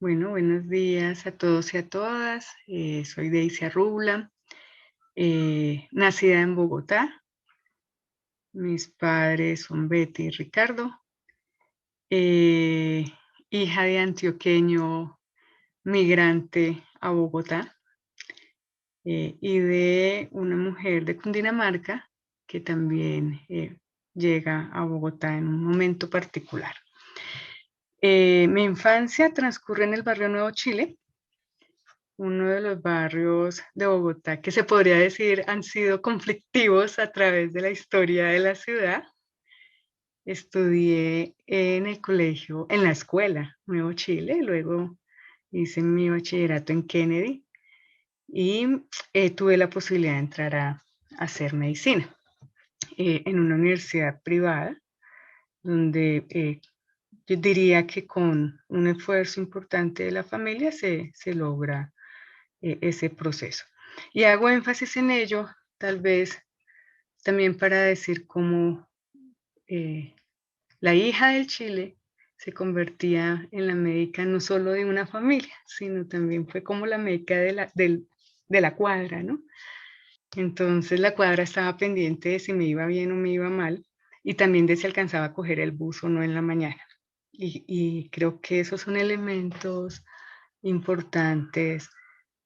Bueno, buenos días a todos y a todas. Soy Daisy Arrubla, nacida en Bogotá. Mis padres son Betty y Ricardo, eh, hija de antioqueño migrante a Bogotá, y de una mujer de Cundinamarca que también llega a Bogotá en un momento particular. Mi infancia transcurre en el barrio Nuevo Chile, uno de los barrios de Bogotá que se podría decir han sido conflictivos a través de la historia de la ciudad. Estudié en el colegio, en la escuela Nuevo Chile, luego hice mi bachillerato en Kennedy y tuve la posibilidad de entrar a hacer medicina en una universidad privada, donde yo diría que con un esfuerzo importante de la familia se logra ese proceso. Y hago énfasis en ello, tal vez también para decir cómo eh, la hija del Chile se convertía en la médica no solo de una familia, sino también fue como la médica de la cuadra, ¿no? Entonces la cuadra estaba pendiente de si me iba bien o me iba mal, y también de si alcanzaba a coger el bus o no en la mañana. Y creo que esos son elementos importantes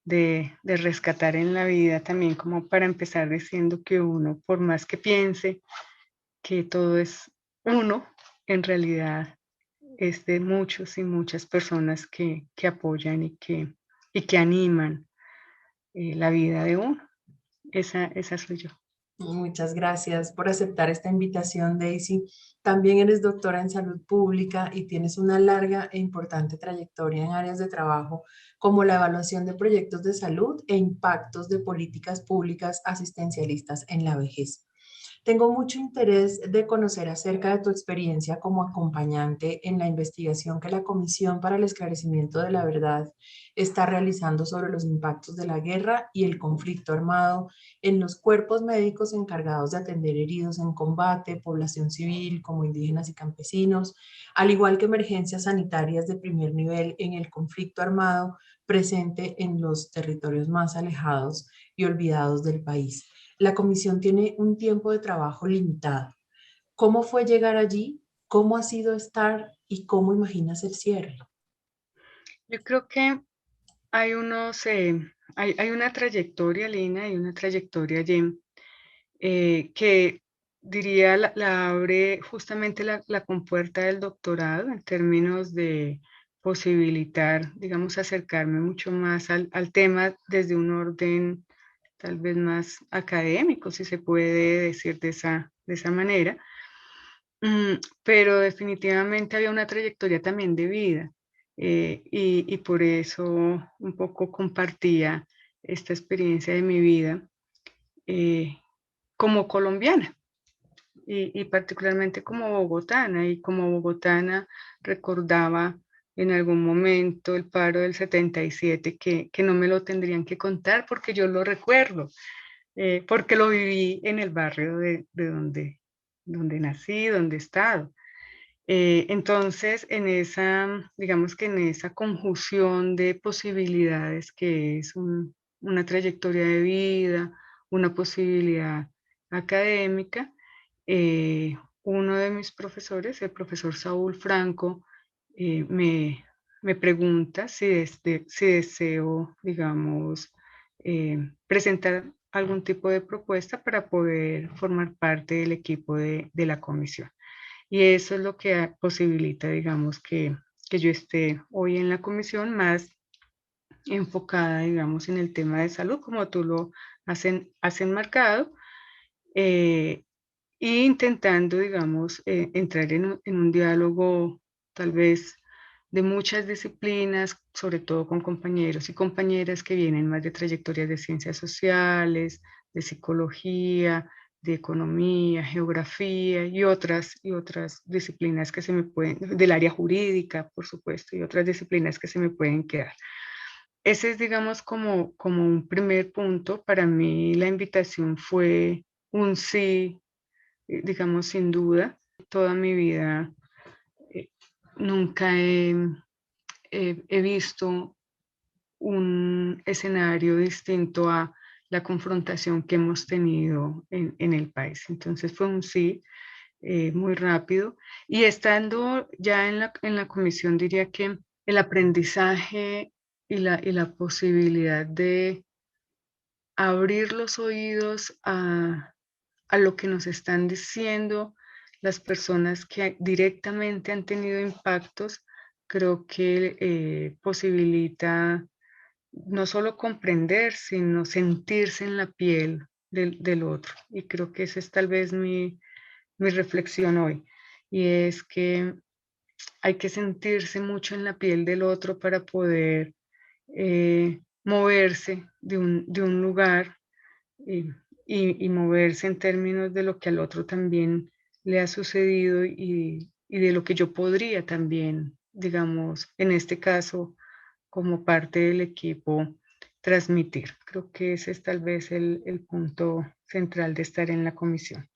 de rescatar en la vida también, como para empezar diciendo que uno, por más que piense que todo es uno, en realidad es de muchos y muchas personas que apoyan y que animan la vida de uno. Esa soy yo. Muchas gracias por aceptar esta invitación, Daisy. También eres doctora en salud pública y tienes una larga e importante trayectoria en áreas de trabajo como la evaluación de proyectos de salud e impactos de políticas públicas asistencialistas en la vejez. Tengo mucho interés de conocer acerca de tu experiencia como acompañante en la investigación que la Comisión para el Esclarecimiento de la Verdad está realizando sobre los impactos de la guerra y el conflicto armado en los cuerpos médicos encargados de atender heridos en combate, población civil como indígenas y campesinos, al igual que emergencias sanitarias de primer nivel en el conflicto armado presente en los territorios más alejados y olvidados del país. La comisión tiene un tiempo de trabajo limitado. ¿Cómo fue llegar allí? ¿Cómo ha sido estar y cómo imaginas el cierre? Yo creo que hay unos, hay una trayectoria, Lina, hay una trayectoria allí que diría la abre justamente la compuerta del doctorado en términos de posibilitar, digamos, acercarme mucho más al tema desde un orden tal vez más académico, si se puede decir de esa manera. Pero definitivamente había una trayectoria también de vida, y por eso un poco compartía esta experiencia de mi vida eh, como colombiana y particularmente como bogotana. Y como bogotana recordaba en algún momento el paro del 77, que no me lo tendrían que contar porque yo lo recuerdo, porque lo viví en el barrio de donde nací, donde he estado. Entonces, digamos que en esa conjunción de posibilidades que es una trayectoria de vida, una posibilidad académica, uno de mis profesores, el profesor Saúl Franco, me pregunta si deseo, digamos, presentar algún tipo de propuesta para poder formar parte del equipo de la comisión. Y eso es lo que posibilita, digamos, que yo esté hoy en la comisión más enfocada, digamos, en el tema de salud, como tú lo has enmarcado, eh, e intentando, digamos, entrar en un diálogo tal vez de muchas disciplinas, sobre todo con compañeros y compañeras que vienen más de trayectorias de ciencias sociales, de psicología, de economía, geografía y otras disciplinas que se me pueden, del área jurídica, por supuesto, y otras disciplinas que se me pueden quedar. Ese es, digamos, como un primer punto. Para mí la invitación fue un sí, digamos, sin duda. Toda mi vida eh, nunca he he visto un escenario distinto a la confrontación que hemos tenido en el país. Entonces fue un sí muy rápido. Y estando ya en la comisión, diría que el aprendizaje y la posibilidad de abrir los oídos a lo que nos están diciendo las personas que directamente han tenido impactos, creo que posibilita no solo comprender, sino sentirse en la piel del otro. Y creo que esa es tal vez mi reflexión hoy. Y es que hay que sentirse mucho en la piel del otro para poder moverse de un lugar eh, y moverse en términos de lo que al otro también le ha sucedido y de lo que yo podría también, digamos, en este caso, como parte del equipo, transmitir. Creo que ese es tal vez el punto central de estar en la comisión.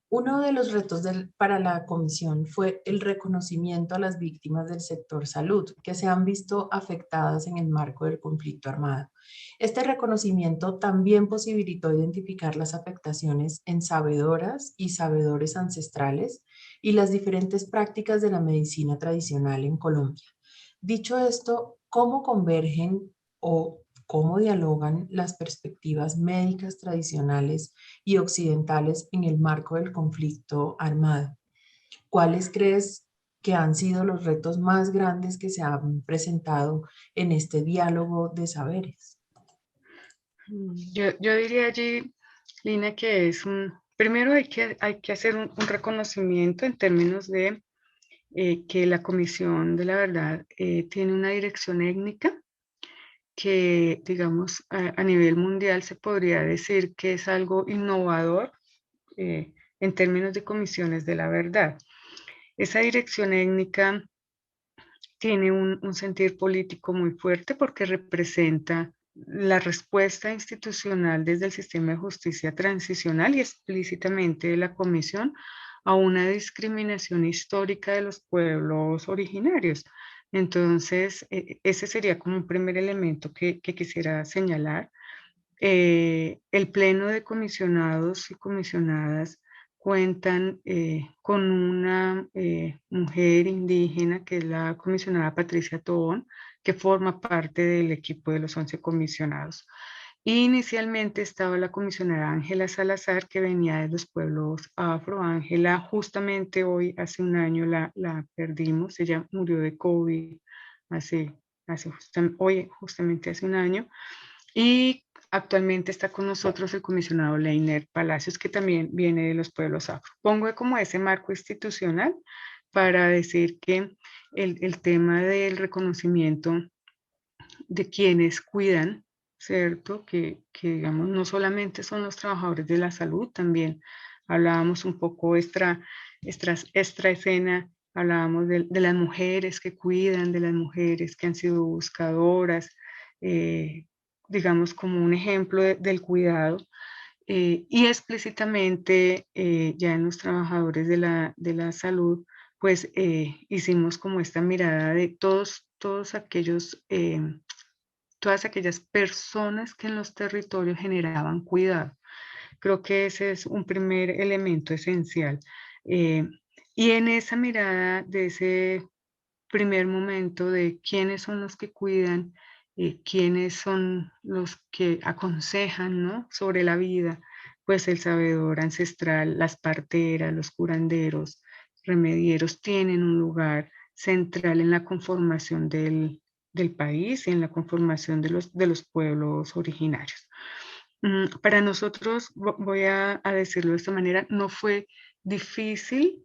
Uno de los retos para la comisión fue el reconocimiento a las víctimas del sector salud que se han visto afectadas en el marco del conflicto armado. Este reconocimiento también posibilitó identificar las afectaciones en sabedoras y sabedores ancestrales y las diferentes prácticas de la medicina tradicional en Colombia. Dicho esto, ¿cómo convergen o cómo dialogan las perspectivas médicas tradicionales y occidentales en el marco del conflicto armado? ¿Cuáles crees que han sido los retos más grandes que se han presentado en este diálogo de saberes? Yo diría allí, Lina, que es primero hay que hacer un reconocimiento en términos de que la Comisión de la Verdad tiene una dirección étnica que, digamos, a nivel mundial se podría decir que es algo innovador en términos de comisiones de la verdad. Esa dirección étnica tiene un sentir político muy fuerte porque representa la respuesta institucional desde el sistema de justicia transicional y explícitamente de la Comisión a una discriminación histórica de los pueblos originarios. Entonces, ese sería como un primer elemento que quisiera señalar. El Pleno de Comisionados y Comisionadas cuentan con una mujer indígena que es la comisionada Patricia Tobón, que forma parte del equipo de los 11 comisionados. Inicialmente estaba la comisionada Ángela Salazar, que venía de los pueblos afro. Ángela, justamente hoy, hace un año, la perdimos. Ella murió de COVID hoy, justamente hace un año. Y actualmente está con nosotros el comisionado Leiner Palacios, que también viene de los pueblos afro. Pongo como ese marco institucional para decir que el tema del reconocimiento de quienes cuidan, ¿cierto? Digamos, no solamente son los trabajadores de la salud, también hablábamos un poco extra escena, hablábamos de las mujeres que cuidan, de las mujeres que han sido buscadoras, eh, digamos como un ejemplo del cuidado. Y explícitamente ya en los trabajadores de la salud, pues hicimos como esta mirada de todos aquellos todas aquellas personas que en los territorios generaban cuidado. Creo que ese es un primer elemento esencial. Eh, y en esa mirada de ese primer momento de quiénes son los que cuidan, quiénes son los que aconsejan, ¿no? Sobre la vida, pues el sabedor ancestral, las parteras, los curanderos, remedieros tienen un lugar central en la conformación del país y en la conformación de los pueblos originarios. Para nosotros, voy a decirlo de esta manera, no fue difícil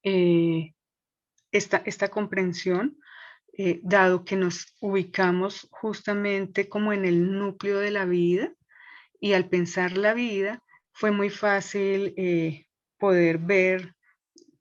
eh, esta comprensión, dado que nos ubicamos justamente como en el núcleo de la vida y al pensar la vida fue muy fácil poder ver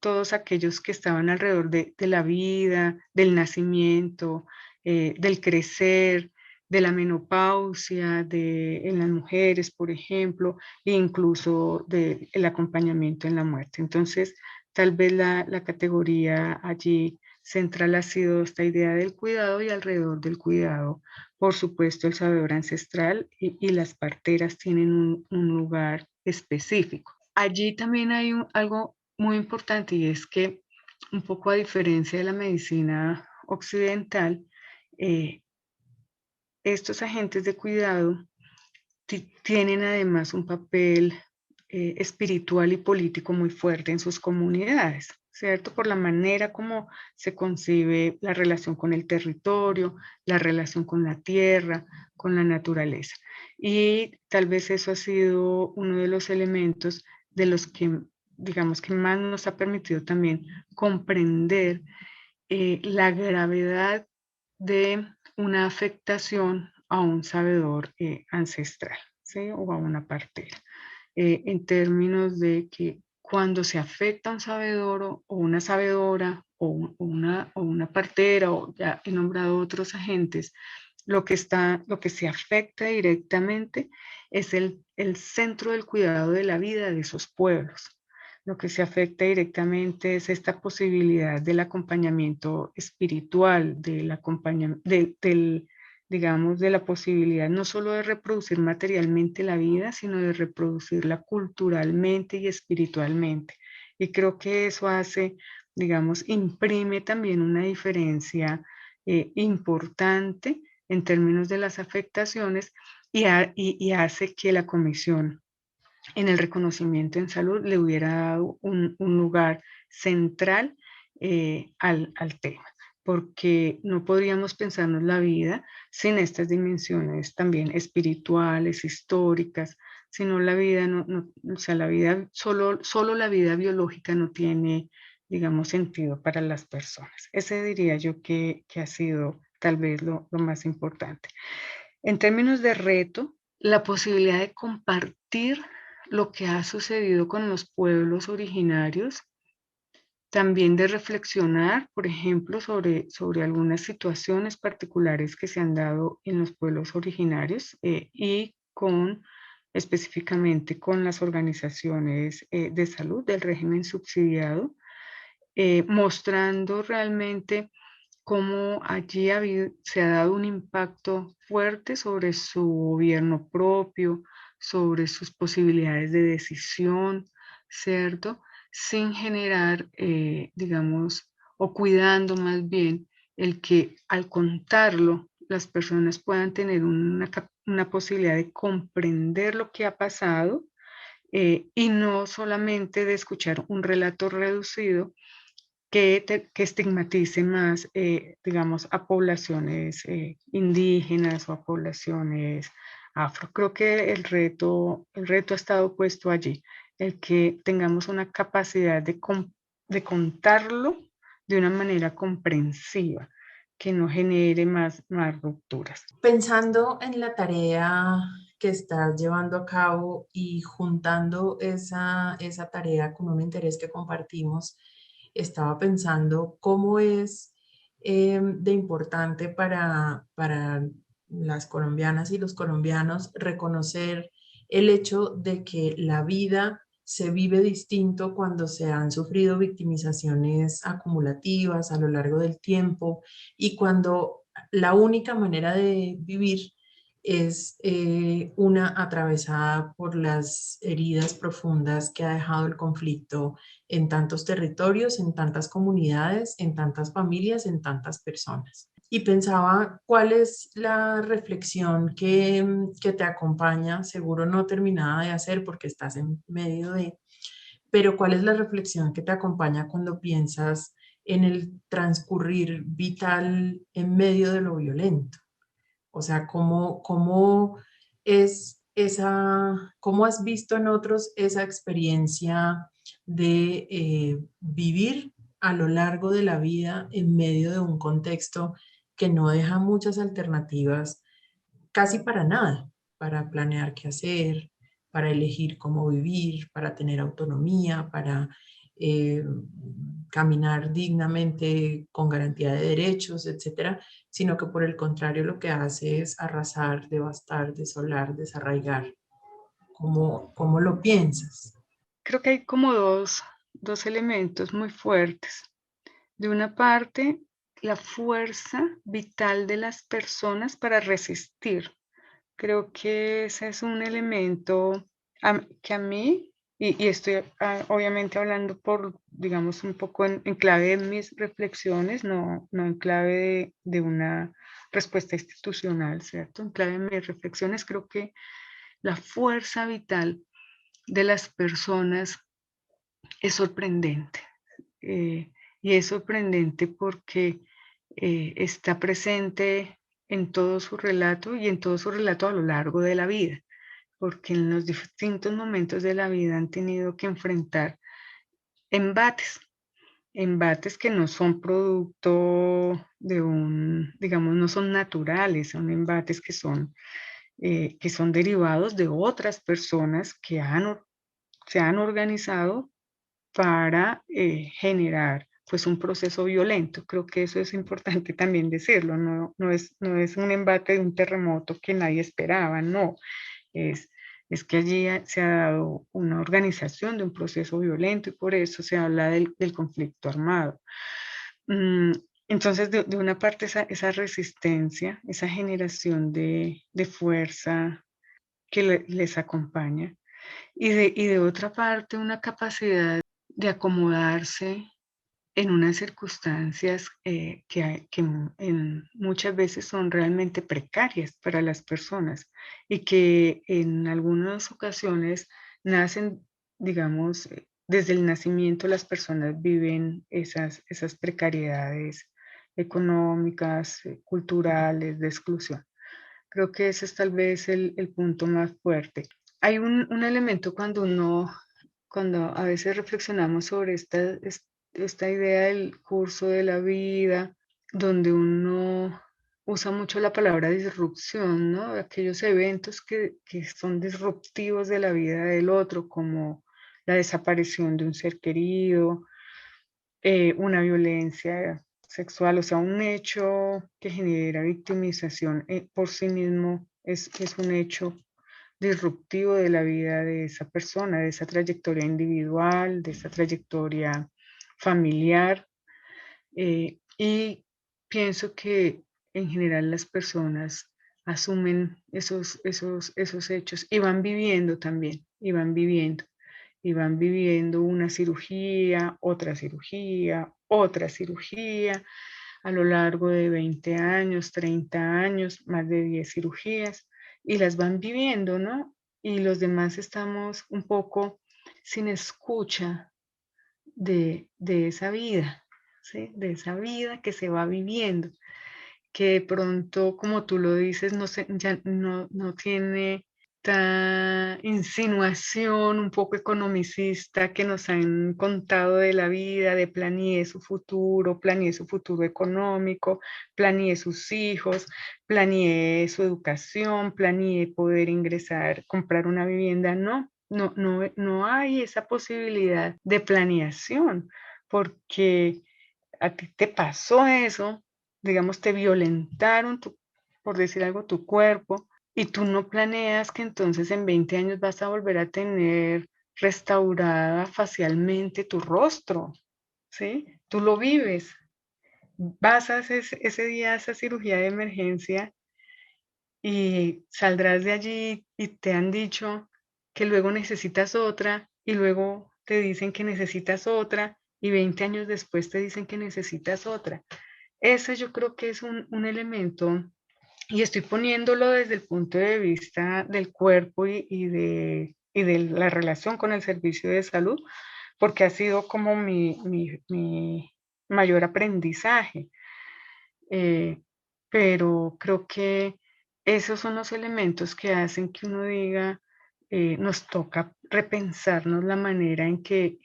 todos aquellos que estaban alrededor de la vida, del nacimiento, del crecer, de la menopausia, en las mujeres, por ejemplo, e incluso del acompañamiento en la muerte. Entonces, tal vez la categoría allí central ha sido esta idea del cuidado y alrededor del cuidado, por supuesto, el sabedor ancestral y las parteras tienen un lugar específico. Allí también hay algo muy importante y es que un poco a diferencia de la medicina occidental, eh, estos agentes de cuidado tienen además un papel espiritual y político muy fuerte en sus comunidades, ¿cierto? Por la manera como se concibe la relación con el territorio, la relación con la tierra, con la naturaleza. Y tal vez eso ha sido uno de los elementos de los que, digamos, que más nos ha permitido también comprender la gravedad de una afectación a un sabedor ancestral, ¿sí? O a una partera, en términos de que cuando se afecta a un sabedor o una sabedora o una partera, o ya he nombrado otros agentes, lo que se afecta directamente es el centro del cuidado de la vida de esos pueblos. Lo que se afecta directamente es esta posibilidad del acompañamiento espiritual, digamos, de la posibilidad no solo de reproducir materialmente la vida, sino de reproducirla culturalmente y espiritualmente. Y creo que eso hace, digamos, imprime también una diferencia importante en términos de las afectaciones y hace que la comisión en el reconocimiento en salud le hubiera dado un lugar central al tema, porque no podríamos pensarnos la vida sin estas dimensiones también espirituales, históricas, sino la vida, o sea, la vida, solo la vida biológica no tiene, digamos, sentido para las personas. Ese diría yo que ha sido tal vez lo más importante. En términos de reto, la posibilidad de compartir lo que ha sucedido con los pueblos originarios, también de reflexionar, por ejemplo, sobre algunas situaciones particulares que se han dado en los pueblos originarios y específicamente con las organizaciones de salud del régimen subsidiado, mostrando realmente cómo allí se ha dado un impacto fuerte sobre su gobierno propio, sobre sus posibilidades de decisión, ¿cierto? Sin generar, digamos, o cuidando más bien el que al contarlo las personas puedan tener una posibilidad de comprender lo que ha pasado y no solamente de escuchar un relato reducido que estigmatice más, digamos, a poblaciones indígenas o a poblaciones afro. Creo que el reto ha estado puesto allí, el que tengamos una capacidad de contarlo de una manera comprensiva, que no genere más rupturas. Pensando en la tarea que estás llevando a cabo y juntando esa tarea con un interés que compartimos, estaba pensando cómo es de importante para las colombianas y los colombianos reconocer el hecho de que la vida se vive distinto cuando se han sufrido victimizaciones acumulativas a lo largo del tiempo y cuando la única manera de vivir es una atravesada por las heridas profundas que ha dejado el conflicto en tantos territorios, en tantas comunidades, en tantas familias, en tantas personas. Y pensaba, ¿cuál es la reflexión que te acompaña? Seguro no terminada de hacer porque estás en medio de, pero ¿cuál es la reflexión que te acompaña cuando piensas en el transcurrir vital en medio de lo violento? O sea, ¿cómo es cómo has visto en otros esa experiencia de vivir a lo largo de la vida en medio de un contexto que no deja muchas alternativas casi para nada, para planear qué hacer, para elegir cómo vivir, para tener autonomía, para eh, caminar dignamente con garantía de derechos, etcétera, sino que por el contrario lo que hace es arrasar, devastar, desolar, desarraigar? ¿Cómo lo piensas? Creo que hay como dos elementos muy fuertes. De una parte, la fuerza vital de las personas para resistir. Creo que ese es un elemento que a mí, y estoy obviamente hablando por, digamos, un poco en clave de mis reflexiones, no en clave de una respuesta institucional, ¿cierto? En clave de mis reflexiones, creo que la fuerza vital de las personas es sorprendente. eh, y es sorprendente porque está presente en todo su relato y en todo su relato a lo largo de la vida, porque en los distintos momentos de la vida han tenido que enfrentar embates, embates que no son producto de un, digamos, no son naturales, son embates que son derivados de otras personas que se han organizado para generar pues un proceso violento. Creo que eso es importante también decirlo, no es un embate de un terremoto que nadie esperaba, no, es, es que allí se ha dado una organización de un proceso violento y por eso se habla del conflicto armado. Mm, entonces, de una parte, esa resistencia, esa generación de fuerza que les acompaña, y de otra parte, una capacidad de acomodarse en unas circunstancias muchas veces son realmente precarias para las personas y que en algunas ocasiones nacen, digamos, desde el nacimiento las personas viven esas precariedades económicas, culturales, de exclusión. Creo que ese es tal vez el punto más fuerte. Hay un elemento cuando a veces reflexionamos sobre esta idea del curso de la vida, donde uno usa mucho la palabra disrupción, ¿no? Aquellos eventos que son disruptivos de la vida del otro, como la desaparición de un ser querido, una violencia sexual, o sea, un hecho que genera victimización por sí mismo es un hecho disruptivo de la vida de esa persona, de esa trayectoria individual, de esa trayectoria familiar. Y pienso que en general las personas asumen esos hechos y van viviendo también, y van viviendo una cirugía, otra cirugía, a lo largo de 20 años, 30 años, más de 10 cirugías, y las van viviendo, ¿no? Y los demás estamos un poco sin escucha de esa vida, ¿sí? De esa vida que se va viviendo, que de pronto, como tú lo dices, ya no tiene esta insinuación un poco economicista que nos han contado de la vida, de planeé su futuro económico, planeé sus hijos, planeé su educación, planeé poder ingresar, comprar una vivienda. No hay esa posibilidad de planeación, porque a ti te pasó eso, digamos, te violentaron, por decir algo, tu cuerpo, y tú no planeas que entonces en 20 años vas a volver a tener restaurada facialmente tu rostro, ¿sí? Tú lo vives. Vas a ese día a esa cirugía de emergencia y saldrás de allí y te han dicho que luego necesitas otra y luego te dicen que necesitas otra y 20 años después te dicen que necesitas otra. Ese yo creo que es un elemento y estoy poniéndolo desde el punto de vista del cuerpo y de la relación con el servicio de salud, porque ha sido como mi mayor aprendizaje. Eh, pero creo que esos son los elementos que hacen que uno diga, nos toca repensarnos la manera en que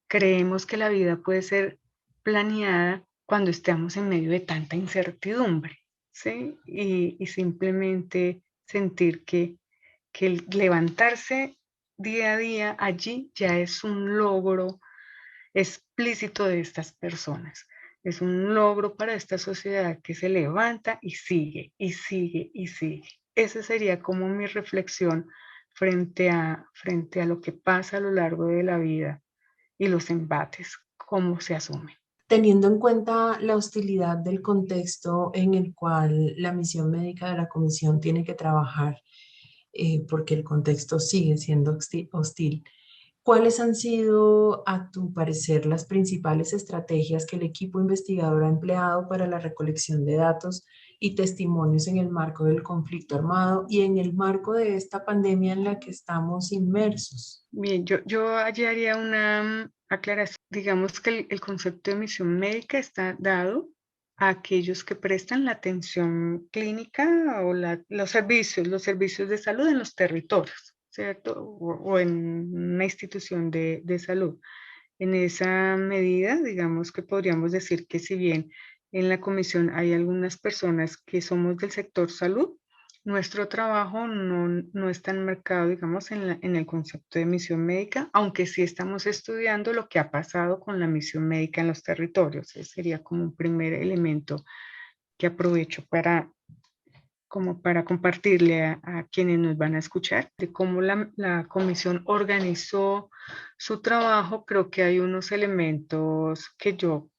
creemos que la vida puede ser planeada cuando estamos en medio de tanta incertidumbre, ¿sí? Y simplemente sentir que el levantarse día a día allí ya es un logro explícito de estas personas. Es un logro para esta sociedad que se levanta y sigue, y sigue, y sigue. Esa sería como mi reflexión frente a lo que pasa a lo largo de la vida y los embates, cómo se asumen. Teniendo en cuenta la hostilidad del contexto en el cual la misión médica de la comisión tiene que trabajar, porque el contexto sigue siendo hostil, ¿cuáles han sido, a tu parecer, las principales estrategias que el equipo investigador ha empleado para la recolección de datos y testimonios en el marco del conflicto armado y en el marco de esta pandemia en la que estamos inmersos? Bien, yo allí haría una aclaración. Digamos que el concepto de misión médica está dado a aquellos que prestan la atención clínica o los servicios de salud en los territorios, ¿cierto? O en una institución de salud. En esa medida, digamos que podríamos decir que si bien en la comisión hay algunas personas que somos del sector salud, nuestro trabajo no está enmarcado, digamos, en el concepto de misión médica, aunque sí estamos estudiando lo que ha pasado con la misión médica en los territorios. Ese sería como un primer elemento que aprovecho como para compartirle a quienes nos van a escuchar de cómo la comisión organizó su trabajo. Creo que hay unos elementos que yo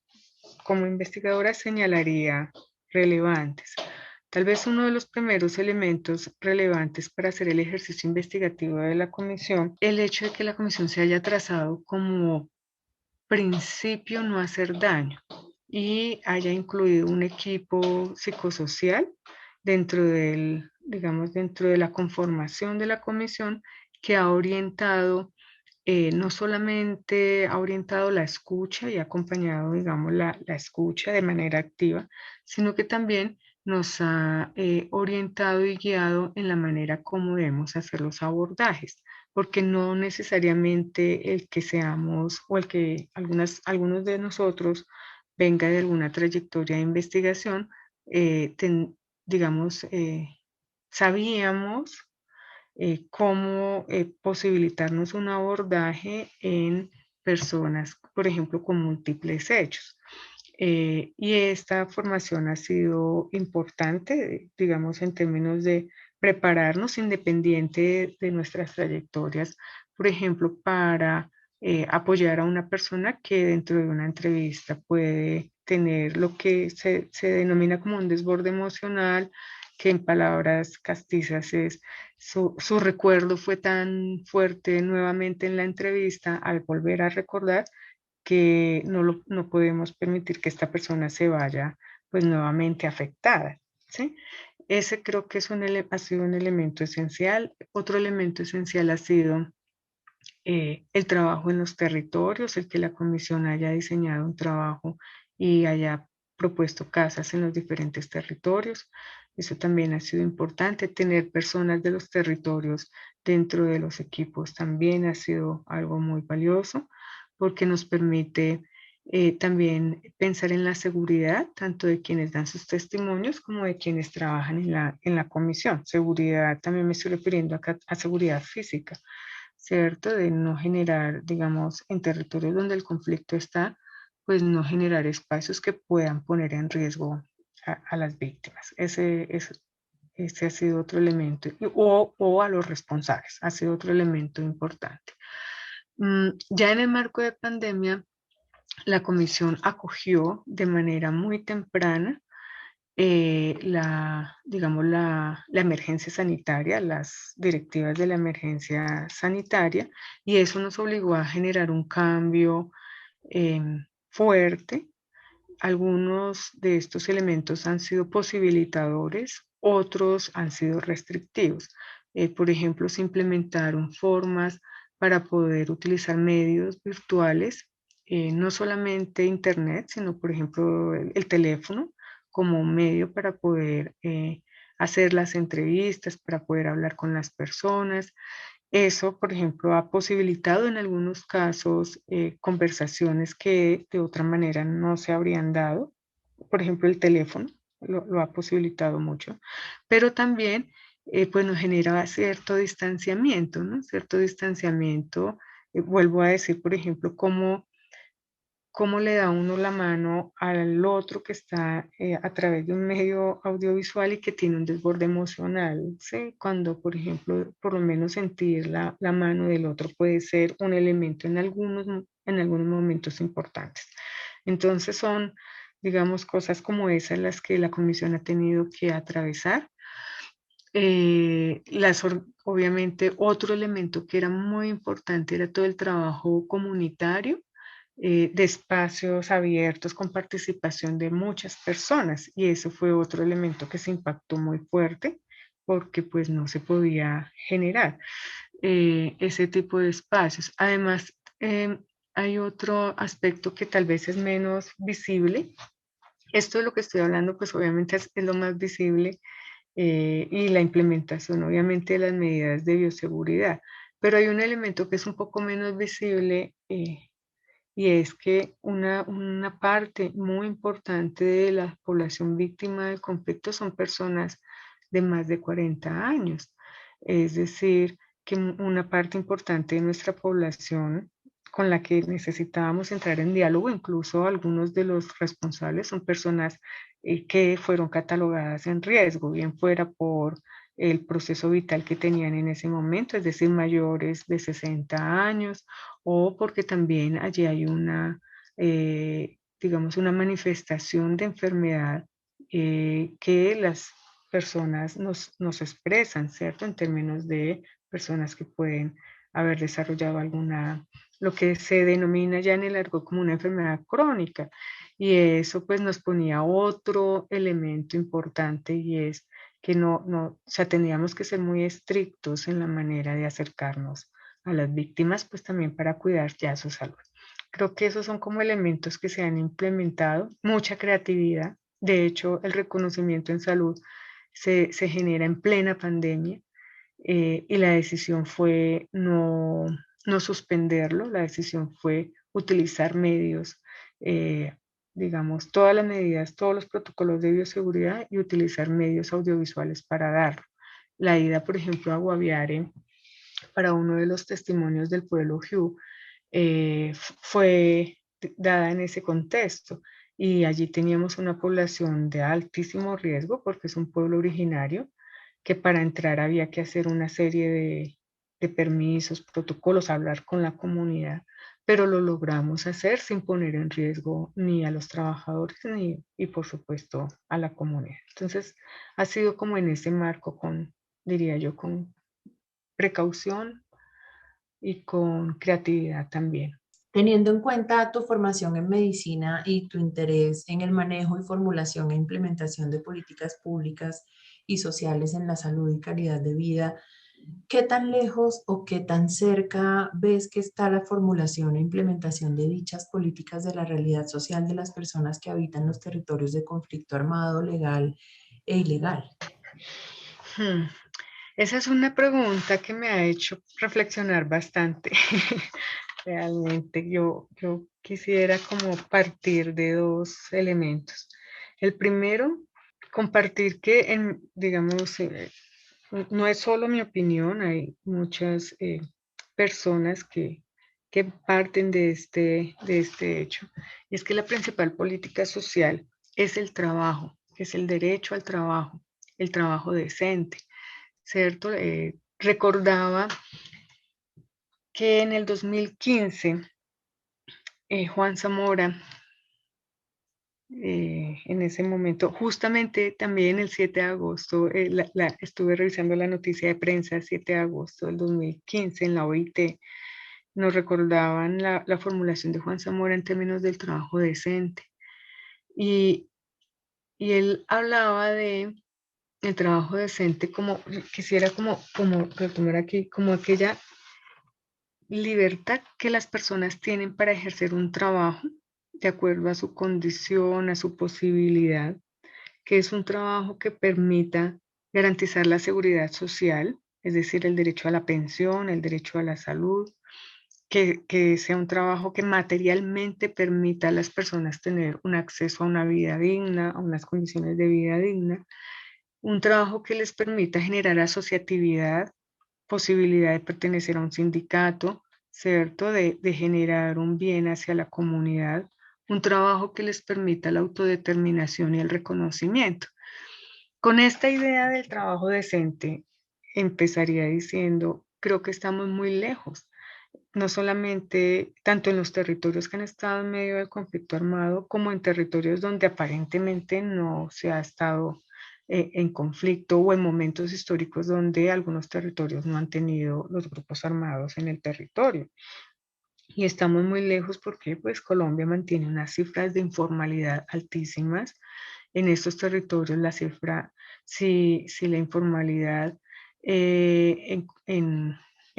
como investigadora señalaría relevantes. Tal vez uno de los primeros elementos relevantes para hacer el ejercicio investigativo de la comisión, el hecho de que la comisión se haya trazado como principio no hacer daño y haya incluido un equipo psicosocial dentro digamos, dentro de la conformación de la comisión que ha orientado, no solamente ha orientado la escucha y ha acompañado, digamos, la escucha de manera activa, sino que también nos ha orientado y guiado en la manera como debemos hacer los abordajes, porque no necesariamente el que seamos o el que algunos de nosotros venga de alguna trayectoria de investigación, digamos, sabíamos cómo posibilitarnos un abordaje en personas, por ejemplo, con múltiples hechos. Y esta formación ha sido importante, digamos, en términos de prepararnos independiente de nuestras trayectorias, por ejemplo, para apoyar a una persona que dentro de una entrevista puede tener lo que se denomina como un desborde emocional, que en palabras castizas es su recuerdo fue tan fuerte nuevamente en la entrevista al volver a recordar que no podemos permitir que esta persona se vaya pues nuevamente afectada, ¿sí? Ese creo que ha sido un elemento esencial. Otro elemento esencial ha sido el trabajo en los territorios, el que la comisión haya diseñado un trabajo y haya propuesto casas en los diferentes territorios. Eso también ha sido importante. Tener personas de los territorios dentro de los equipos también ha sido algo muy valioso porque nos permite también pensar en la seguridad, tanto de quienes dan sus testimonios como de quienes trabajan en la comisión. Seguridad, también me estoy refiriendo acá a seguridad física, ¿cierto? De no generar, digamos, en territorios donde el conflicto está, pues no generar espacios que puedan poner en riesgo a las víctimas. Ese ha sido otro elemento, o a los responsables, ha sido otro elemento importante. Ya en el marco de pandemia, la comisión acogió de manera muy temprana digamos, la emergencia sanitaria, las directivas de la emergencia sanitaria, y eso nos obligó a generar un cambio eh, fuerte. Algunos de estos elementos han sido posibilitadores, otros han sido restrictivos. Por ejemplo, se implementaron formas para poder utilizar medios virtuales, no solamente Internet, sino, por ejemplo, el teléfono como un medio para poder hacer las entrevistas, para poder hablar con las personas. Eso, por ejemplo, ha posibilitado en algunos casos conversaciones que de otra manera no se habrían dado. Por ejemplo, el teléfono lo ha posibilitado mucho, pero también pues nos genera cierto distanciamiento, ¿no? Cierto distanciamiento. Vuelvo a decir, por ejemplo, cómo le da uno la mano al otro que está a través de un medio audiovisual y que tiene un desborde emocional, ¿sí? Cuando, por ejemplo, por lo menos sentir la mano del otro puede ser un elemento en algunos momentos importantes. Entonces son, digamos, cosas como esas las que la comisión ha tenido que atravesar. Obviamente otro elemento que era muy importante era todo el trabajo comunitario, de espacios abiertos con participación de muchas personas, y eso fue otro elemento que se impactó muy fuerte porque pues no se podía generar ese tipo de espacios. Además, hay otro aspecto que tal vez es menos visible. Esto de lo que estoy hablando pues obviamente es lo más visible, y la implementación obviamente de las medidas de bioseguridad. Pero hay un elemento que es un poco menos visible, y es que una parte muy importante de la población víctima del conflicto son personas de más de 40 años. Es decir, que una parte importante de nuestra población con la que necesitábamos entrar en diálogo, incluso algunos de los responsables son personas que fueron catalogadas en riesgo, bien fuera por el proceso vital que tenían en ese momento, es decir, mayores de 60 años, o porque también allí hay digamos, una manifestación de enfermedad que las personas nos expresan, ¿cierto? En términos de personas que pueden haber desarrollado lo que se denomina ya en el argot como una enfermedad crónica. Y eso pues nos ponía otro elemento importante, y es que o sea, teníamos que ser muy estrictos en la manera de acercarnos a las víctimas, pues también para cuidar ya su salud. Creo que esos son como elementos que se han implementado, mucha creatividad. De hecho, el reconocimiento en salud se genera en plena pandemia, y la decisión fue no suspenderlo, la decisión fue utilizar medios, eh, digamos, todas las medidas, todos los protocolos de bioseguridad, y utilizar medios audiovisuales para darlo. La ida, por ejemplo, a Guaviare para uno de los testimonios del pueblo Hugh, fue dada en ese contexto, y allí teníamos una población de altísimo riesgo porque es un pueblo originario que para entrar había que hacer una serie de permisos, protocolos, hablar con la comunidad, pero lo logramos hacer sin poner en riesgo ni a los trabajadores y por supuesto a la comunidad. Entonces ha sido como en ese marco diría yo, con precaución y con creatividad también. Teniendo en cuenta tu formación en medicina y tu interés en el manejo y formulación e implementación de políticas públicas y sociales en la salud y calidad de vida, ¿qué tan lejos o qué tan cerca ves que está la formulación e implementación de dichas políticas de la realidad social de las personas que habitan los territorios de conflicto armado, legal e ilegal? Hmm. Esa es una pregunta que me ha hecho reflexionar bastante. Realmente yo quisiera como partir de dos elementos. El primero, compartir que digamos, no es solo mi opinión, hay muchas personas que parten de este hecho. Y es que la principal política social es el trabajo, es el derecho al trabajo, el trabajo decente, ¿cierto? Recordaba que en el 2015, Juan Zamora, en ese momento, justamente también el 7 de agosto, estuve revisando la noticia de prensa el 7 de agosto del 2015 en la OIT, nos recordaban la formulación de Juan Zamora en términos del trabajo decente. Y, y él hablaba de el trabajo decente como, quisiera como retomar aquí, como aquella libertad que las personas tienen para ejercer un trabajo de acuerdo a su condición, a su posibilidad, que es un trabajo que permita garantizar la seguridad social, es decir, el derecho a la pensión, el derecho a la salud, que sea un trabajo que materialmente permita a las personas tener un acceso a una vida digna, a unas condiciones de vida digna, un trabajo que les permita generar asociatividad, posibilidad de pertenecer a un sindicato, ¿cierto? De generar un bien hacia la comunidad, un trabajo que les permita la autodeterminación y el reconocimiento. Con esta idea del trabajo decente, empezaría diciendo, creo que estamos muy lejos. no solamente tanto en los territorios que han estado en medio del conflicto armado, como en territorios donde aparentemente no se ha estado en conflicto, o en momentos históricos donde algunos territorios no han tenido los grupos armados en el territorio. Y estamos muy lejos porque pues Colombia mantiene unas cifras de informalidad altísimas. En estos territorios la cifra, si la informalidad en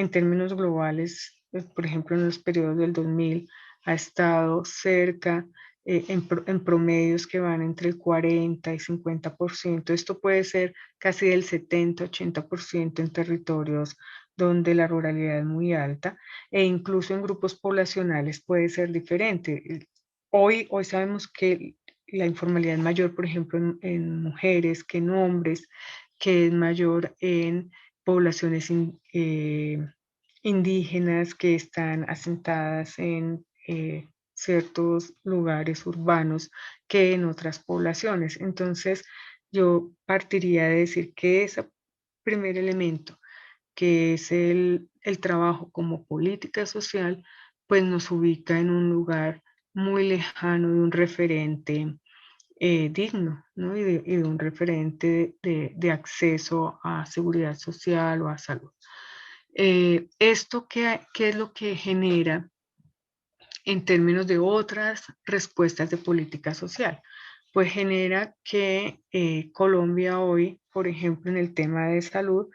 términos globales, por ejemplo en los periodos del 2000, ha estado cerca en promedios que van entre el 40 y 50%. Esto puede ser casi del 70-80% en territorios donde la ruralidad es muy alta, e incluso en grupos poblacionales puede ser diferente. Hoy sabemos que la informalidad es mayor, por ejemplo, en mujeres que en hombres, que es mayor en poblaciones indígenas que están asentadas en ciertos lugares urbanos que en otras poblaciones. Entonces, yo partiría de decir que ese primer elemento, que es el trabajo como política social, pues nos ubica en un lugar muy lejano de un referente digno, ¿no? Y de un referente de acceso a seguridad social o a salud. ¿Esto qué es lo que genera en términos de otras respuestas de política social? Pues genera que Colombia hoy, por ejemplo, en el tema de salud,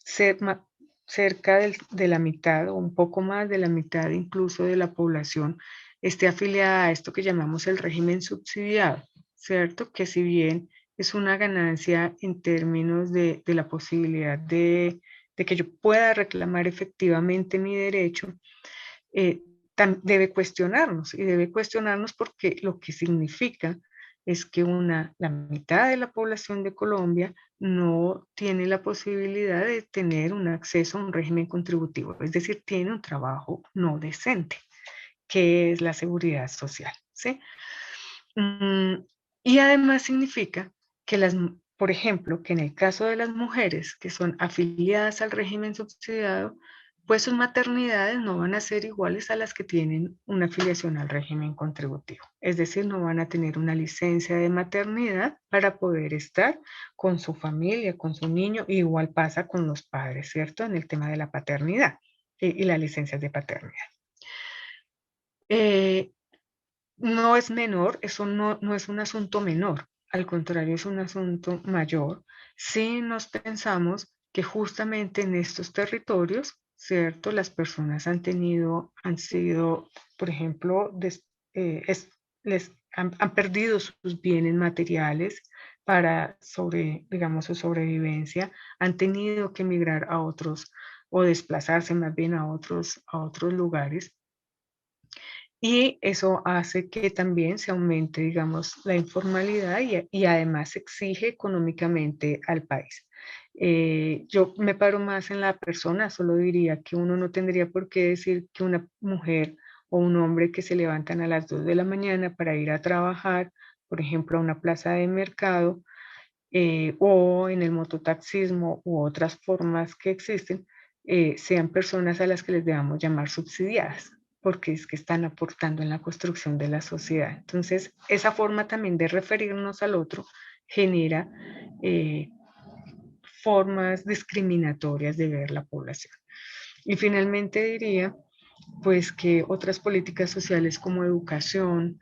cerca de la mitad o un poco más de la mitad incluso de la población esté afiliada a esto que llamamos el régimen subsidiado, ¿cierto? Que si bien es una ganancia en términos de la posibilidad de que yo pueda reclamar efectivamente mi derecho, eh, debe cuestionarnos, y debe cuestionarnos porque lo que significa es que la mitad de la población de Colombia no tiene la posibilidad de tener un acceso a un régimen contributivo, es decir, tiene un trabajo no decente, que es la seguridad social, ¿sí? Mm, y además significa que por ejemplo, que en el caso de las mujeres que son afiliadas al régimen subsidiado, pues sus maternidades no van a ser iguales a las que tienen una afiliación al régimen contributivo. Es decir, no van a tener una licencia de maternidad para poder estar con su familia, con su niño. Igual pasa con los padres, ¿cierto? En el tema de la paternidad y las licencias de paternidad. Eh, no es menor, eso no es un asunto menor, al contrario, es un asunto mayor si nos pensamos que justamente en estos territorios, ¿cierto? Las personas han sido, por ejemplo, han perdido sus bienes materiales para digamos, su sobrevivencia, han tenido que emigrar a otros o desplazarse más bien a otros lugares, y eso hace que también se aumente, digamos, la informalidad y además exige económicamente al país. Yo me paro más en la persona, solo diría que uno no tendría por qué decir que una mujer o un hombre que se levantan a las 2 de la mañana para ir a trabajar, por ejemplo, a una plaza de mercado, o en el mototaxismo u otras formas que existen, sean personas a las que les debamos llamar subsidiadas, porque es que están aportando en la construcción de la sociedad. Entonces, esa forma también de referirnos al otro genera eh, formas discriminatorias de ver la población. Y finalmente diría, pues, que otras políticas sociales como educación,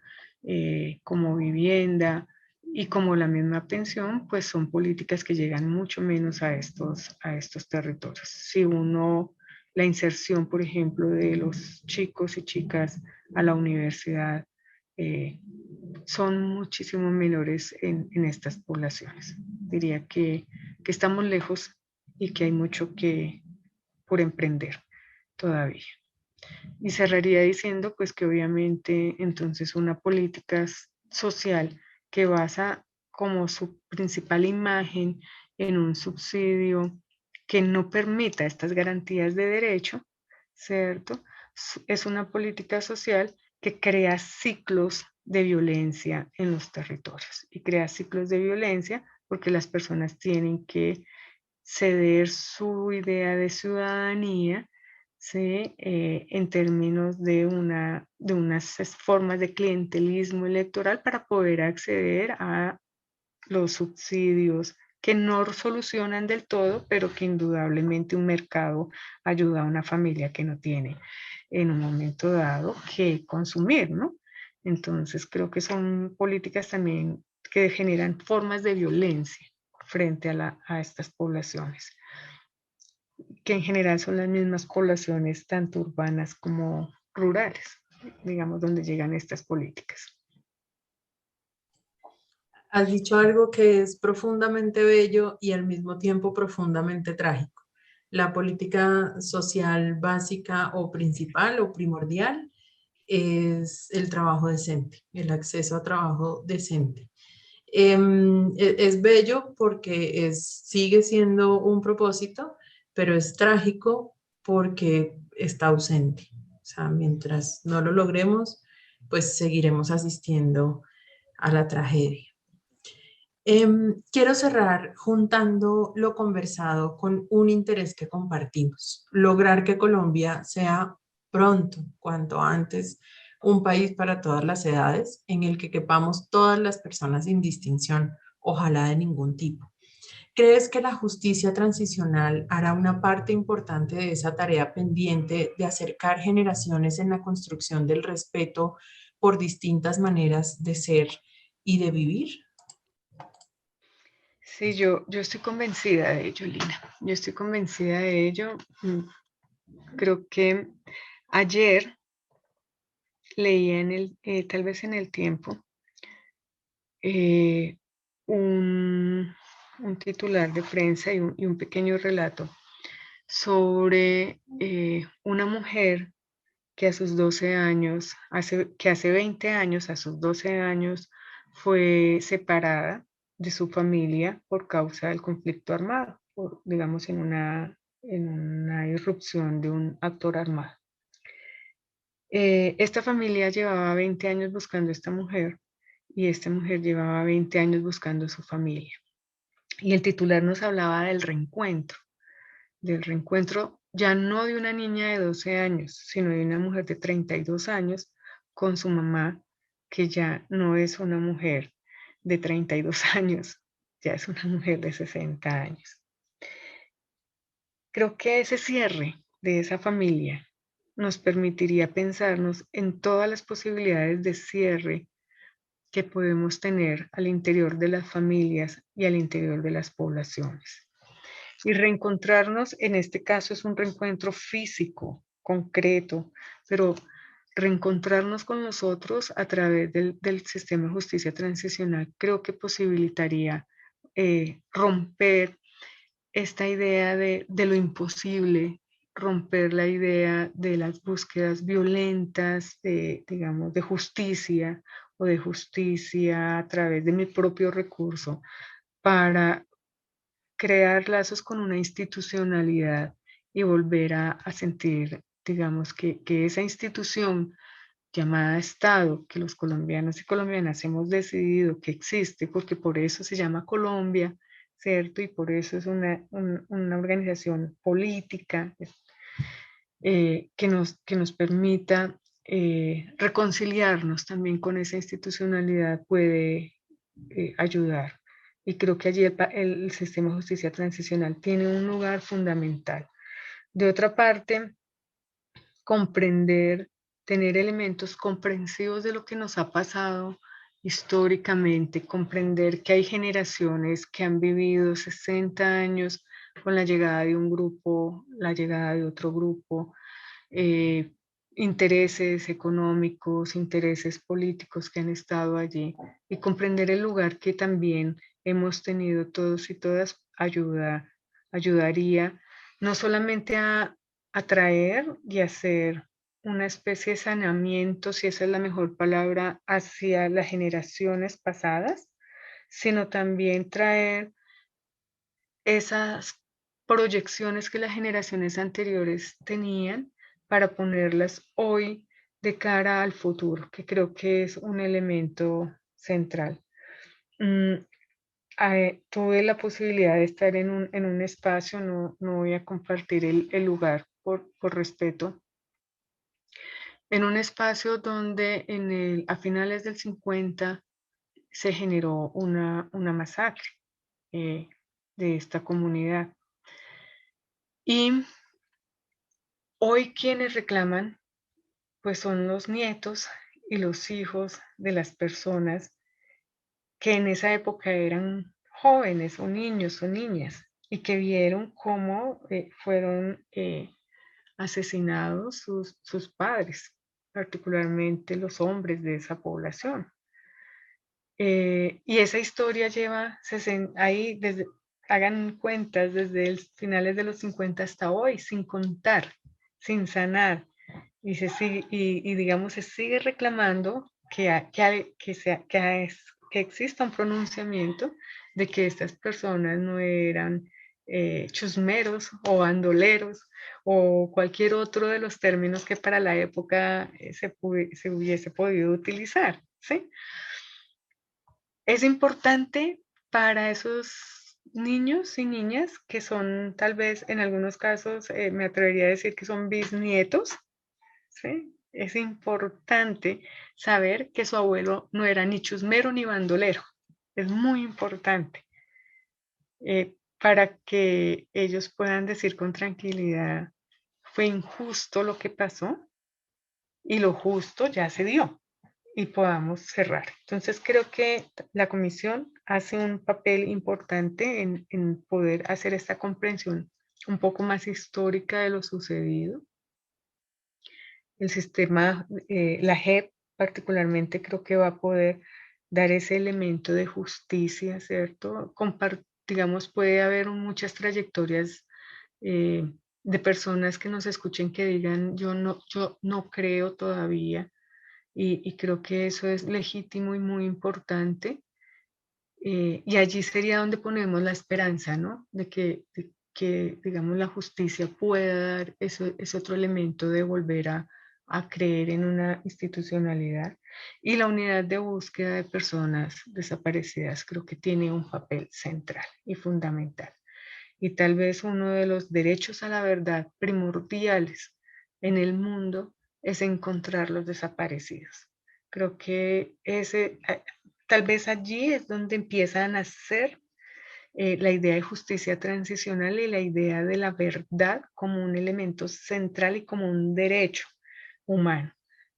como vivienda y como la misma pensión, pues son políticas que llegan mucho menos a estos territorios. Si la inserción, por ejemplo, de los chicos y chicas a la universidad, eh, son muchísimo menores en estas poblaciones. Diría que estamos lejos y que hay mucho por emprender todavía. Y cerraría diciendo pues que obviamente entonces una política social que basa como su principal imagen en un subsidio que no permita estas garantías de derecho, ¿cierto? Es una política social que crea ciclos de violencia en los territorios, y crea ciclos de violencia porque las personas tienen que ceder su idea de ciudadanía, ¿sí? En términos de unas formas de clientelismo electoral para poder acceder a los subsidios que no solucionan del todo, pero que indudablemente un mercado ayuda a una familia que no tiene en un momento dado que consumir, ¿no? Entonces creo que son políticas también que generan formas de violencia frente a estas poblaciones, que en general son las mismas poblaciones, tanto urbanas como rurales, digamos, donde llegan estas políticas. Has dicho algo que es profundamente bello y al mismo tiempo profundamente trágico. La política social básica o principal o primordial es el trabajo decente, el acceso a trabajo decente. Es bello porque sigue siendo un propósito, pero es trágico porque está ausente. O sea, mientras no lo logremos, pues seguiremos asistiendo a la tragedia. Quiero cerrar juntando lo conversado con un interés que compartimos, lograr que Colombia sea pronto, cuanto antes, un país para todas las edades en el que quepamos todas las personas sin distinción, ojalá de ningún tipo. ¿Crees que la justicia transicional hará una parte importante de esa tarea pendiente de acercar generaciones en la construcción del respeto por distintas maneras de ser y de vivir? Sí, yo estoy convencida de ello, Lina. Yo estoy convencida de ello. Creo que ayer leía tal vez en el Tiempo, eh, un, un titular de prensa y un pequeño relato sobre una mujer que a sus 12 años, que hace 20 años, a sus 12 años, fue separada de su familia por causa del conflicto armado, digamos, en una irrupción de un actor armado. Esta familia llevaba 20 años buscando a esta mujer y esta mujer llevaba 20 años buscando a su familia. Y el titular nos hablaba del reencuentro ya no de una niña de 12 años, sino de una mujer de 32 años con su mamá, que ya no es una mujer de 32 años, ya es una mujer de 60 años. Creo que ese cierre de esa familia nos permitiría pensarnos en todas las posibilidades de cierre que podemos tener al interior de las familias y al interior de las poblaciones. Y reencontrarnos, en este caso, es un reencuentro físico, concreto, pero reencontrarnos con nosotros a través del sistema de justicia transicional creo que posibilitaría romper esta idea de lo imposible, romper la idea de las búsquedas violentas, digamos, de justicia o de justicia a través de mi propio recurso para crear lazos con una institucionalidad y volver a sentir, digamos, que esa institución llamada Estado, que los colombianos y colombianas hemos decidido que existe, porque por eso se llama Colombia, ¿cierto? Y por eso es una organización política que nos permita reconciliarnos también con esa institucionalidad puede ayudar. Y creo que allí el sistema de justicia transicional tiene un lugar fundamental. De otra parte, comprender, tener elementos comprensivos de lo que nos ha pasado históricamente, comprender que hay generaciones que han vivido 60 años con la llegada de un grupo, la llegada de otro grupo, eh, intereses económicos, intereses políticos que han estado allí y comprender el lugar que también hemos tenido todos y todas ayudaría no solamente a atraer y hacer una especie de saneamiento, si esa es la mejor palabra, hacia las generaciones pasadas, sino también traer esas proyecciones que las generaciones anteriores tenían para ponerlas hoy de cara al futuro, que creo que es un elemento central. Mm, tuve la posibilidad de estar en un espacio, no voy a compartir el lugar por respeto, en un espacio donde a finales del 50 se generó una masacre eh, de esta comunidad. Y hoy quienes reclaman, pues son los nietos y los hijos de las personas que en esa época eran jóvenes o niños o niñas y que vieron cómo fueron asesinados sus padres, particularmente los hombres de esa población. Y esa historia lleva ahí, hagan cuentas, desde finales de los 50 hasta hoy, sin contar, sin sanar. Y digamos, se sigue reclamando que exista un pronunciamiento de que estas personas no eran chusmeros o bandoleros o cualquier otro de los términos que para la época se hubiese podido utilizar, ¿sí? Es importante para esos niños y niñas que son tal vez en algunos casos, me atrevería a decir que son bisnietos, ¿sí? Es importante saber que su abuelo no era ni chusmero ni bandolero. Es muy importante para que ellos puedan decir con tranquilidad, fue injusto lo que pasó y lo justo ya se dio y podamos cerrar. Entonces creo que la comisión hace un papel importante en poder hacer esta comprensión un poco más histórica de lo sucedido. El sistema, la JEP particularmente creo que va a poder dar ese elemento de justicia, ¿cierto? Digamos, puede haber muchas trayectorias de personas que nos escuchen que digan, yo no creo todavía, y creo que eso es legítimo y muy importante. Y allí sería donde ponemos la esperanza, ¿no? De que, digamos, la justicia pueda dar ese otro elemento de volver a creer en una institucionalidad. Y la unidad de búsqueda de personas desaparecidas creo que tiene un papel central y fundamental. Y tal vez uno de los derechos a la verdad primordiales en el mundo es encontrar los desaparecidos. Creo que tal vez allí es donde empieza a nacer la idea de justicia transicional y la idea de la verdad como un elemento central y como un derecho humano.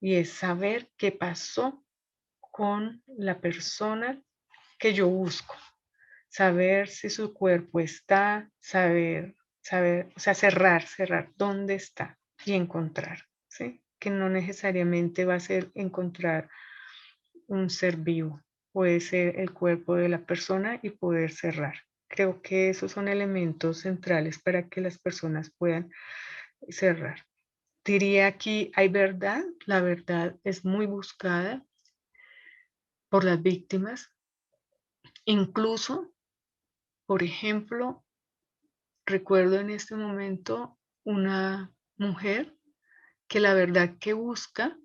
Y es saber qué pasó con la persona que yo busco, saber si su cuerpo está, o sea, cerrar dónde está y encontrar, ¿sí? Que no necesariamente va a ser encontrar un ser vivo, puede ser el cuerpo de la persona y poder cerrar. Creo que esos son elementos centrales para que las personas puedan cerrar. Diría aquí, hay verdad, la verdad es muy buscada por las víctimas, incluso, por ejemplo, recuerdo en este momento una mujer que la verdad que busca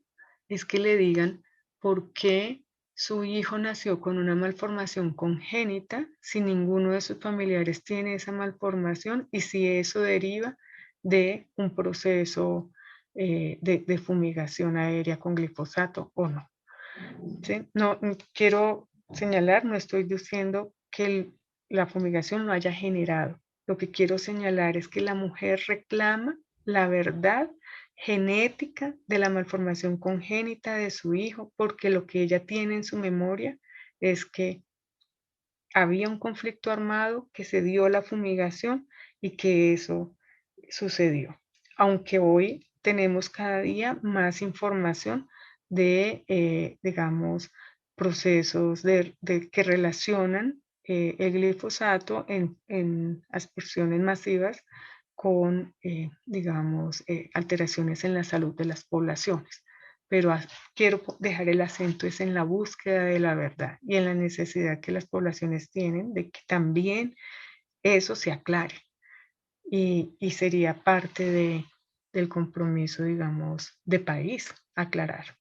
es que le digan por qué su hijo nació con una malformación congénita si ninguno de sus familiares tiene esa malformación y si eso deriva de un proceso de fumigación aérea con glifosato o no. ¿Sí? No quiero señalar, no estoy diciendo que la fumigación lo haya generado. Lo que quiero señalar es que la mujer reclama la verdad genética de la malformación congénita de su hijo, porque lo que ella tiene en su memoria es que había un conflicto armado, que se dio la fumigación y que eso sucedió. Aunque hoy tenemos cada día más información de, digamos, procesos que relacionan el glifosato en aspersiones masivas con, digamos, alteraciones en la salud de las poblaciones. Pero quiero dejar el acento es en la búsqueda de la verdad y en la necesidad que las poblaciones tienen de que también eso se aclare y sería parte del compromiso, digamos, de país, aclarar.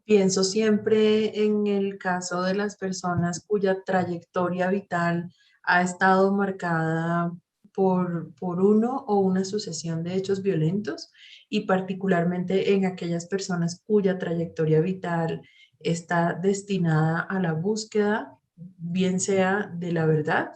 Pienso siempre en el caso de las personas cuya trayectoria vital ha estado marcada por uno o una sucesión de hechos violentos y particularmente en aquellas personas cuya trayectoria vital está destinada a la búsqueda, bien sea de la verdad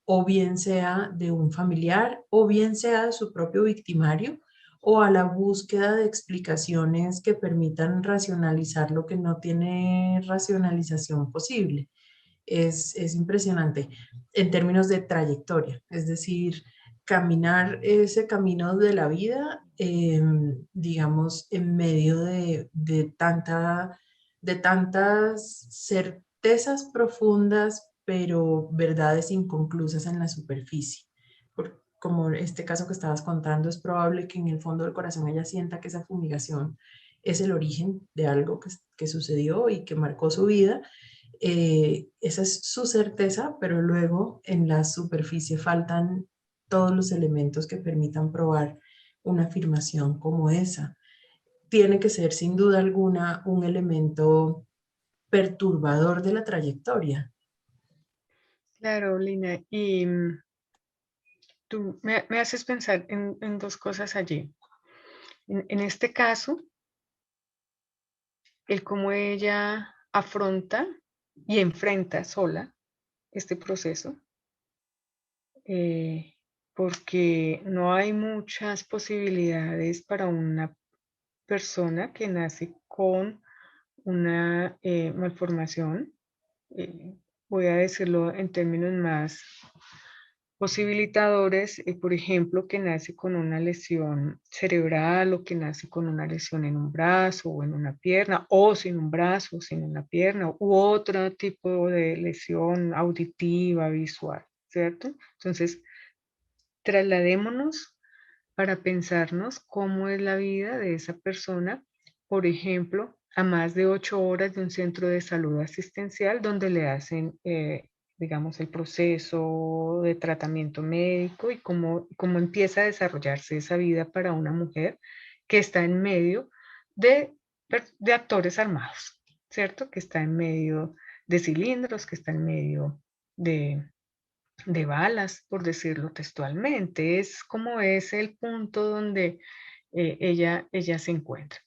o bien sea de un familiar, o bien sea de su propio victimario, o a la búsqueda de explicaciones que permitan racionalizar lo que no tiene racionalización posible. Es impresionante en términos de trayectoria, es decir, caminar ese camino de la vida, digamos, en medio de tantas certezas profundas, pero verdades inconclusas en la superficie. Como este caso que estabas contando, es probable que en el fondo del corazón ella sienta que esa fumigación es el origen de algo que sucedió y que marcó su vida. Esa es su certeza, pero luego en la superficie faltan todos los elementos que permitan probar una afirmación como esa. Tiene que ser sin duda alguna un elemento perturbador de la trayectoria. Claro, Lina, y tú me haces pensar en dos cosas allí. En este caso, el cómo ella afronta y enfrenta sola este proceso, eh, porque no hay muchas posibilidades para una persona que nace con una malformación, eh, voy a decirlo en términos más posibilitadores, por ejemplo, que nace con una lesión cerebral o que nace con una lesión en un brazo o en una pierna, o sin un brazo, sin una pierna, u otro tipo de lesión auditiva, visual, ¿cierto? Entonces, trasladémonos para pensarnos cómo es la vida de esa persona, por ejemplo, a más de 8 horas de un centro de salud asistencial donde le hacen, digamos, el proceso de tratamiento médico y cómo empieza a desarrollarse esa vida para una mujer que está en medio de, de actores armados, ¿cierto? Que está en medio de cilindros, que está en medio de balas, por decirlo textualmente. Es como es el punto donde ella se encuentra.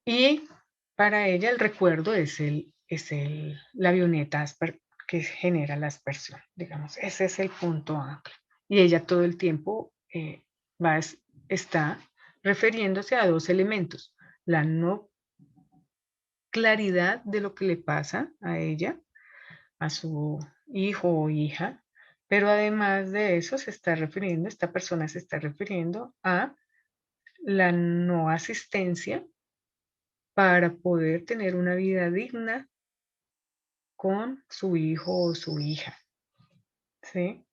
Y para ella el recuerdo la avioneta que genera la aspersión, digamos. Ese es el punto ancla. Y ella todo el tiempo va, está refiriéndose a dos elementos. La no claridad de lo que le pasa a ella, a su hijo o hija, pero además de eso se está refiriendo, esta persona se está refiriendo a la no asistencia para poder tener una vida digna con su hijo o su hija, ¿sí?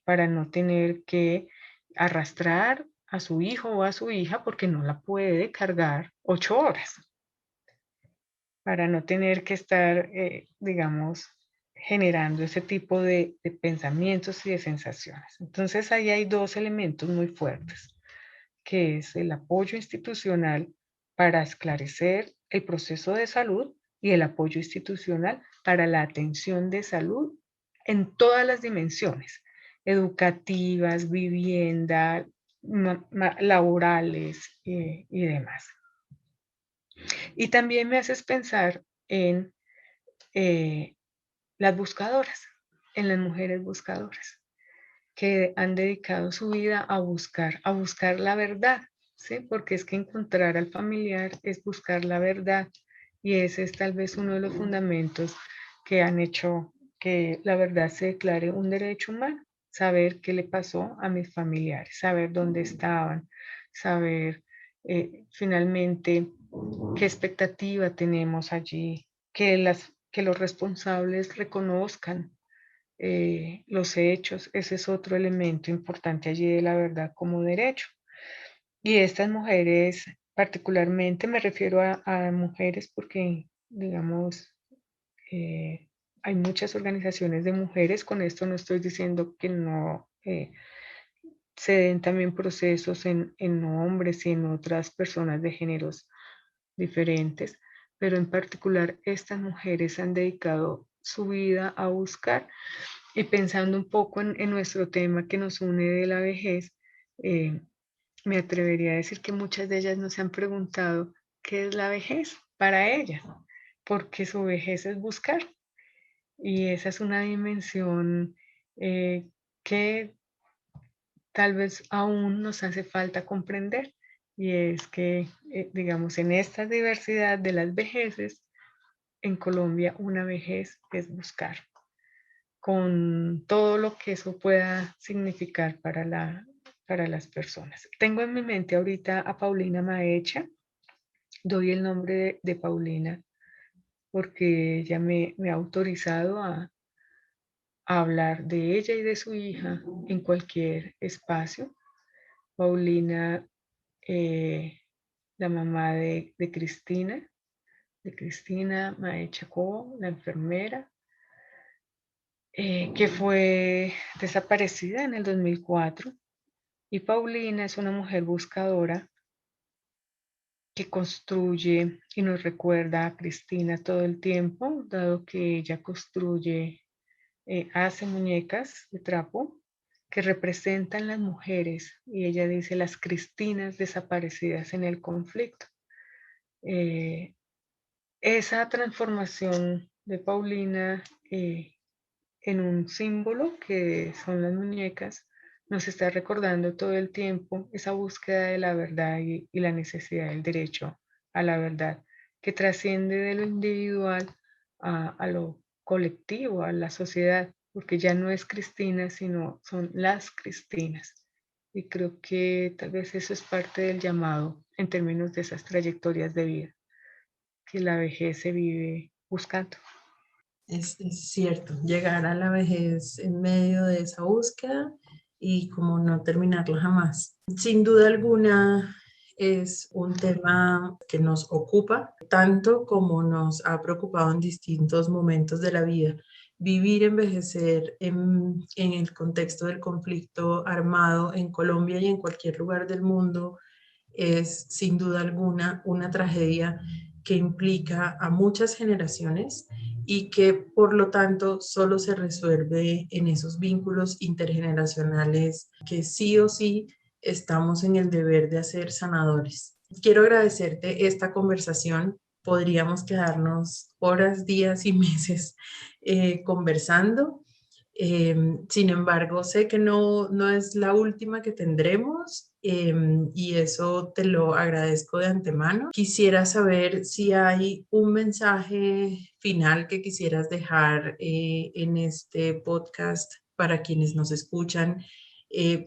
Para no tener que arrastrar a su hijo o a su hija porque no la puede cargar 8 horas, para no tener que estar, digamos, generando ese tipo de pensamientos y de sensaciones. Entonces ahí hay dos elementos muy fuertes, que es el apoyo institucional para esclarecer el proceso de salud y el apoyo institucional para la atención de salud en todas las dimensiones, educativas, vivienda, laborales y demás. Y también me haces pensar en eh, las buscadoras, en las mujeres buscadoras, que han dedicado su vida a buscar la verdad, ¿sí? Porque es que encontrar al familiar es buscar la verdad y ese es tal vez uno de los fundamentos que han hecho que la verdad se declare un derecho humano, saber qué le pasó a mis familiares, saber dónde estaban, saber finalmente qué expectativa tenemos allí, que los responsables reconozcan los hechos. Ese es otro elemento importante allí de la verdad como derecho. Y estas mujeres, particularmente me refiero a mujeres porque, digamos, eh, hay muchas organizaciones de mujeres, con esto no estoy diciendo que no se den también procesos en hombres y en otras personas de géneros diferentes, pero en particular estas mujeres han dedicado su vida a buscar. Y pensando un poco en nuestro tema que nos une de la vejez, eh, me atrevería a decir que muchas de ellas no se han preguntado qué es la vejez para ellas, porque su vejez es buscar. Y esa es una dimensión que tal vez aún nos hace falta comprender. Y es que, digamos, en esta diversidad de las vejeces, en Colombia una vejez es buscar, con todo lo que eso pueda significar para las personas. Tengo en mi mente ahorita a Paulina Maecha, doy el nombre de Paulina porque ella me ha autorizado a hablar de ella y de su hija en cualquier espacio. Paulina, eh, la mamá de Cristina Maecha Cobo, la enfermera, que fue desaparecida en el 2004. Y Paulina es una mujer buscadora que construye y nos recuerda a Cristina todo el tiempo, dado que ella construye, hace muñecas de trapo que representan las mujeres, y ella dice las Cristinas desaparecidas en el conflicto. Eh, esa transformación de Paulina en un símbolo que son las muñecas, nos está recordando todo el tiempo esa búsqueda de la verdad y la necesidad del derecho a la verdad, que trasciende de lo individual a lo colectivo, a la sociedad, porque ya no es Cristina, sino son las Cristinas. Y creo que tal vez eso es parte del llamado en términos de esas trayectorias de vida, que la vejez se vive buscando. Es cierto, llegar a la vejez en medio de esa búsqueda y como no terminarla jamás. Sin duda alguna es un tema que nos ocupa tanto como nos ha preocupado en distintos momentos de la vida. Vivir, envejecer en el contexto del conflicto armado en Colombia y en cualquier lugar del mundo es sin duda alguna una tragedia que implica a muchas generaciones y que por lo tanto solo se resuelve en esos vínculos intergeneracionales que sí o sí estamos en el deber de hacer sanadores. Quiero agradecerte esta conversación. Podríamos quedarnos horas, días y meses conversando. Sin embargo, sé que no es la última que tendremos y eso te lo agradezco de antemano. Quisiera saber si hay un mensaje final que quisieras dejar en este podcast para quienes nos escuchan,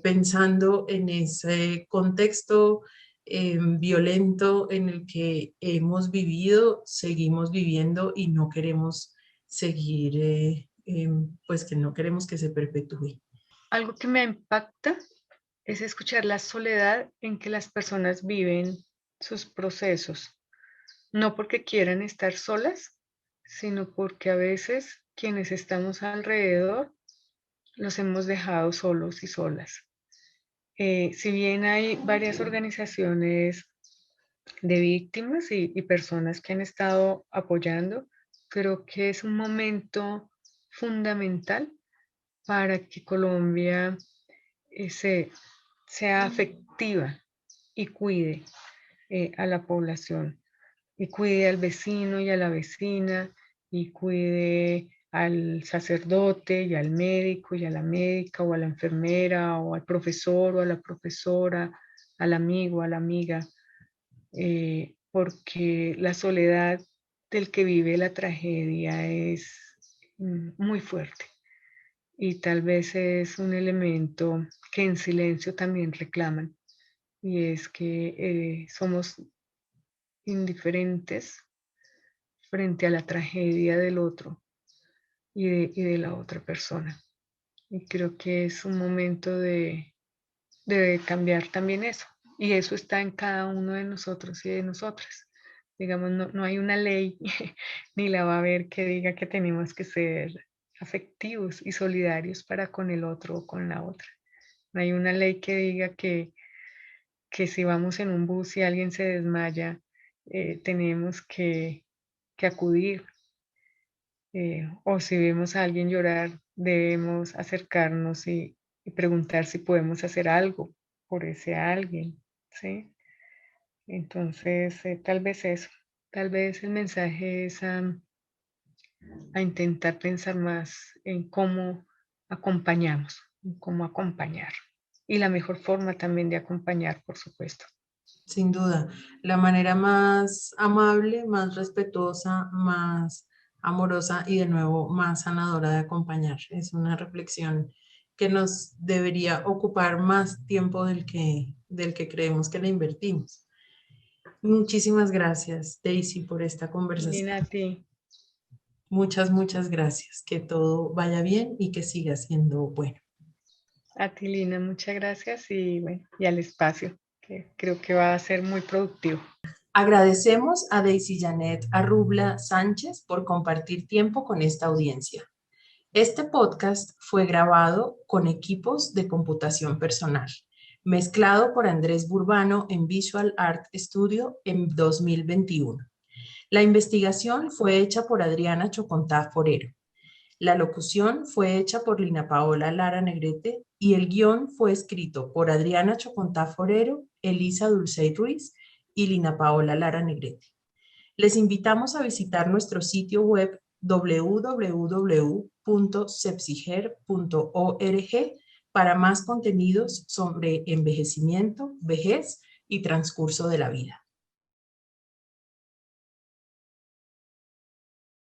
pensando en ese contexto violento en el que hemos vivido, seguimos viviendo y no queremos seguir, pues que no queremos que se perpetúe. Algo que me impacta es escuchar la soledad en que las personas viven sus procesos, no porque quieran estar solas, sino porque a veces quienes estamos alrededor los hemos dejado solos y solas. Si bien hay varias organizaciones de víctimas y personas que han estado apoyando, creo que es un momento fundamental para que Colombia sea afectiva y cuide a la población, y cuide al vecino y a la vecina, y cuide al sacerdote y al médico y a la médica o a la enfermera o al profesor o a la profesora, al amigo, a la amiga, porque la soledad del que vive la tragedia es muy fuerte, y tal vez es un elemento que en silencio también reclaman, y es que somos indiferentes frente a la tragedia del otro y de la otra persona. Y creo que es un momento de cambiar también eso. Y eso está en cada uno de nosotros y de nosotras. Digamos, no hay una ley, ni la va a haber, que diga que tenemos que ser afectivos y solidarios para con el otro o con la otra. No hay una ley que diga que si vamos en un bus y alguien se desmaya, tenemos que acudir. o si vemos a alguien llorar, debemos acercarnos y preguntar si podemos hacer algo por ese alguien, ¿sí? Entonces, tal vez eso, tal vez el mensaje es a intentar pensar más en cómo acompañamos, en cómo acompañar. Y la mejor forma también de acompañar, por supuesto. Sin duda, la manera más amable, más respetuosa, más amorosa y de nuevo más sanadora de acompañar. Es una reflexión que nos debería ocupar más tiempo del que creemos que le invertimos. Muchísimas gracias, Daisy, por esta conversación. Lina, a ti, Muchas gracias. Que todo vaya bien y que siga siendo bueno. Lina, muchas gracias y bueno, y al espacio, que creo que va a ser muy productivo. Agradecemos a Daisy Janet Arrubla Sánchez por compartir tiempo con esta audiencia. Este podcast fue grabado con equipos de computación personal, mezclado por Andrés Burbano en Visual Art Studio en 2021. La investigación fue hecha por Adriana Chocontá Forero. La locución fue hecha por Lina Paola Lara Negrete y el guión fue escrito por Adriana Chocontá Forero, Elisa Dulcey Ruiz y Lina Paola Lara Negrete. Les invitamos a visitar nuestro sitio web www.sepsiger.org para más contenidos sobre envejecimiento, vejez y transcurso de la vida.